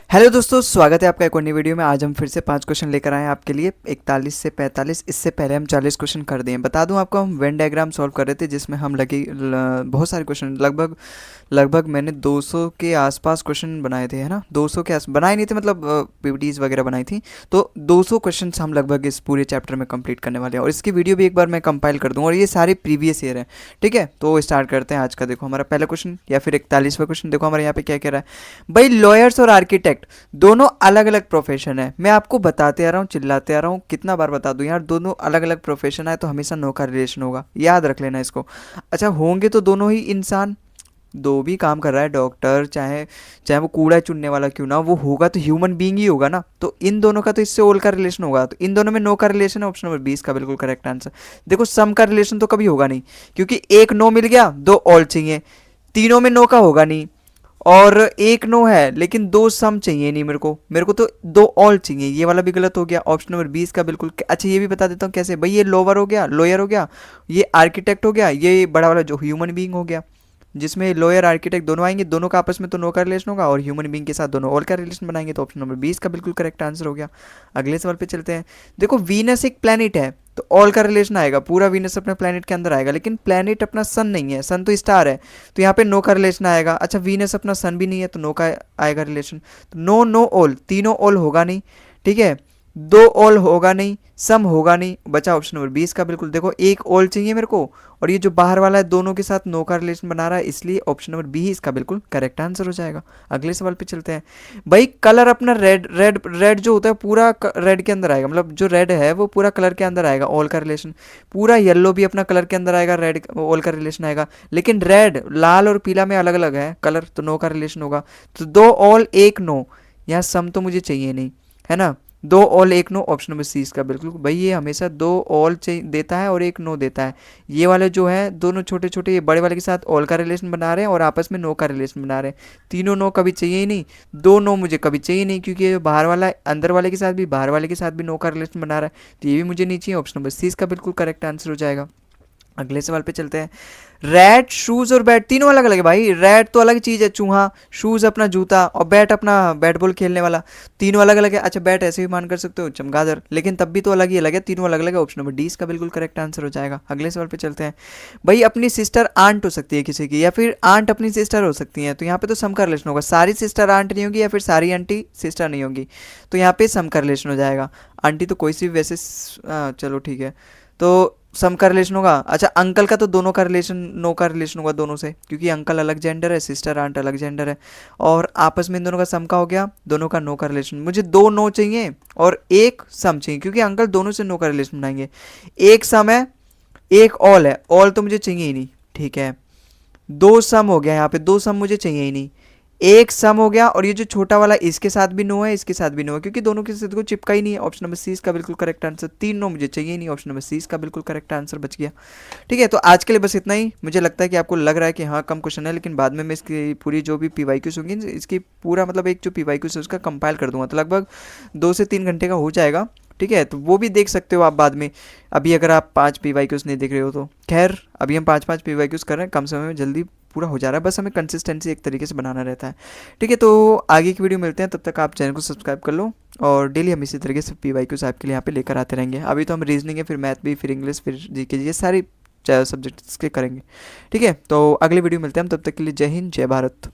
Hello दोस्तों, स्वागत है आपका एक और नई वीडियो में। आज हम फिर से 5 क्वेश्चन लेकर आए हैं आपके लिए, 41 से 45। इससे पहले हम 40 क्वेश्चन कर दिए। बता दूं आपको, हम वेन डायग्राम सॉल्व कर रहे थे जिसमें हम बहुत सारे क्वेश्चन, लगभग लगभग मैंने 200 के आसपास क्वेश्चन बनाए थे, है ना। 200 के आस बनाए नहीं थे, मतलब पीपीटीज वगैरह बनाई थी। तो 200 क्वेश्चन हम लगभग इस पूरे चैप्टर में कंप्लीट करने वाले हैं, और इसकी वीडियो भी एक बार मैं कंपाइल कर दूंगा, और ये सारे प्रीवियस ईयर है। ठीक है, तो स्टार्ट करते हैं आज का। देखो हमारा पहला क्वेश्चन या फिर 41वां क्वेश्चन। देखो हमारे यहाँ पे क्या कह रहा है भाई, लॉयर्स और आर्किटेक्ट दोनों अलग अलग प्रोफेशन है। मैं आपको बताते आ रहा हूँ, चिल्लाते आ रहा हूँ, कितना बार बता दूं यार। दोनों अलग अलग प्रोफेशन है तो हमेशा नो का रिलेशन होगा, याद रख लेना इसको। अच्छा, होंगे तो दोनों ही इंसान, दो भी काम कर रहा है, डॉक्टर चाहे चाहे वो कूड़ा चुनने वाला क्यों ना, वो होगा तो ह्यूमन बीइंग ही होगा ना। तो इन दोनों का तो इससे ओल का रिलेशन होगा, तो इन दोनों में नो का रिलेशन है। ऑप्शन नंबर 20 का बिल्कुल करेक्ट आंसर। देखो सम का रिलेशन तो कभी होगा नहीं, क्योंकि एक नो मिल गया, दो ऑल चाहिए। तीनों में नो का होगा नहीं, और एक नो है लेकिन दो सम चाहिए नहीं मेरे को तो दो ऑल चाहिए। ये वाला भी गलत हो गया। ऑप्शन नंबर 20 का बिल्कुल। अच्छा ये भी बता देता हूँ कैसे भाई, ये लोअर हो गया, लोअर हो गया, ये आर्किटेक्ट हो गया, ये बड़ा वाला जो ह्यूमन बीइंग हो गया, जिसमें लोअर आर्किटेक्ट दोनों आएंगे, दोनों का आपस में तो नो का रिलेशन होगा, और ह्यूमन बीइंग के साथ दोनों ऑल का रिलेशन बनाएंगे। तो ऑप्शन नंबर 20 का बिल्कुल करेक्ट आंसर हो गया। अगले सवाल पे चलते हैं। देखो वीनस एक प्लेनेट है, तो ऑल का रिलेशन आएगा, पूरा वीनस अपने प्लेनेट के अंदर आएगा, लेकिन प्लेनेट अपना सन नहीं है, सन तो स्टार है, तो यहाँ पे नो का रिलेशन आएगा। अच्छा वीनस अपना सन भी नहीं है, तो नो का आएगा रिलेशन। तो नो नो ऑल, तीनों ऑल होगा नहीं। ठीक है, दो ऑल होगा नहीं, सम होगा नहीं, बचा ऑप्शन नंबर 20 का बिल्कुल। देखो एक ऑल चाहिए मेरे को, और ये जो बाहर वाला है दोनों के साथ नो का रिलेशन बना रहा है, इसलिए ऑप्शन नंबर बी ही इसका बिल्कुल करेक्ट आंसर हो जाएगा। अगले सवाल पे चलते हैं। भाई कलर अपना रेड रेड रेड जो होता है पूरा रेड के अंदर आएगा, मतलब जो रेड है वो पूरा कलर के अंदर आएगा, ऑल का रिलेशन। पूरा येलो भी अपना कलर के अंदर आएगा, रेड ऑल का रिलेशन आएगा। लेकिन रेड, लाल और पीला में अलग अलग है कलर, तो नो का रिलेशन होगा। तो दो ऑल एक नो, यहाँ सम तो मुझे चाहिए नहीं, है ना। दो ऑल एक नो, ऑप्शन नंबर सी इसका बिल्कुल। भाई ये हमेशा दो ऑल देता है और एक नो देता है। ये वाले जो है दोनों छोटे छोटे, ये बड़े वाले के साथ ऑल का रिलेशन बना रहे हैं और आपस में नो का रिलेशन बना रहे हैं। तीनों नो कभी चाहिए ही नहीं, दो नो मुझे कभी चाहिए नहीं, क्योंकि ये जो बाहर वाला है अंदर वाले के साथ भी, बाहर वाले के साथ भी नो का रिलेशन बना रहा है, तो ये भी मुझे नहीं चाहिए। ऑप्शन नंबर सी इसका बिल्कुल करेक्ट आंसर हो जाएगा। अगले सवाल पे चलते हैं। रैट, शूज और बैट तीनों अलग अलग है भाई। रैट तो अलग चीज है, चूहा, शूज अपना जूता, और बैट अपना बैट बॉल खेलने वाला, तीनों अलग अलग है। अच्छा बैट ऐसे भी मान कर सकते हो, चमगादड़, लेकिन तब भी तो अलग ही अलग है, तीनों अलग अलग है। ऑप्शन नंबर डी इसका बिल्कुल करेक्ट आंसर हो जाएगा। अगले सवाल पे चलते हैं। भाई अपनी सिस्टर आंट हो सकती है किसी की, या फिर आंट अपनी सिस्टर हो सकती है, तो यहाँ पे तो सम का रिलेशन होगा। सारी सिस्टर आंट नहीं होगी, या फिर सारी आंटी सिस्टर नहीं होगी, तो यहाँ पे सम का रिलेशन हो जाएगा। आंटी तो कोई सी भी वैसे चलो ठीक है, तो सम का रिलेशन होगा। अच्छा अंकल का तो दोनों का रिलेशन, नो का रिलेशन होगा दोनों से, क्योंकि अंकल अलग जेंडर है, सिस्टर आंट अलग जेंडर है, और आपस में इन दोनों का सम का हो गया, दोनों का नो का रिलेशन। मुझे दो नो चाहिए और एक सम चाहिए, क्योंकि अंकल दोनों से नो का रिलेशन बनाएंगे। एक सम है, एक ऑल है, ऑल तो मुझे चाहिए ही नहीं। ठीक है, दो सम हो गया, यहाँ पे दो सम मुझे चाहिए ही नहीं, एक सम हो गया, और ये जो छोटा वाला इसके साथ भी नो है, इसके साथ भी नो है, क्योंकि दोनों के साथ को चिपका ही नहीं है। ऑप्शन नंबर सी इसका बिल्कुल करेक्ट आंसर। तीन नो मुझे चाहिए ही नहीं, ऑप्शन नंबर सी इसका बिल्कुल करेक्ट आंसर बच गया। ठीक है, तो आज के लिए बस इतना ही। मुझे लगता है कि आपको लग रहा है कि हाँ कम क्वेश्चन है, लेकिन बाद में मैं इसकी पूरी जो भी पीवाईक्यूज होंगी, इसकी पूरा मतलब एक जो पीवाईक्यूज है उसका कंपाइल कर दूंगा, तो लगभग 2 से 3 घंटे का हो जाएगा। ठीक है, तो वो भी देख सकते हो आप बाद में, अभी अगर आप 5 पीवाईक्यूज नहीं देख रहे हो तो। खैर अभी हम 5 5 पीवाईक्यूज कर रहे हैं, कम समय में जल्दी पूरा हो जा रहा है, बस हमें कंसिस्टेंसी एक तरीके से बनाना रहता है। ठीक है, तो आगे की वीडियो मिलते हैं, तब तक आप चैनल को सब्सक्राइब कर लो, और डेली हम इसी तरीके से पीवाईक्यूज आपके लिए यहाँ पे लेकर आते रहेंगे। अभी तो हम रीजनिंग है, फिर मैथ भी, फिर इंग्लिश, फिर जीके, ये सारी सब्जेक्ट्स के करेंगे। ठीक है, तो अगली वीडियो मिलते हैं हम, तब तक के लिए जय हिंद, जय भारत।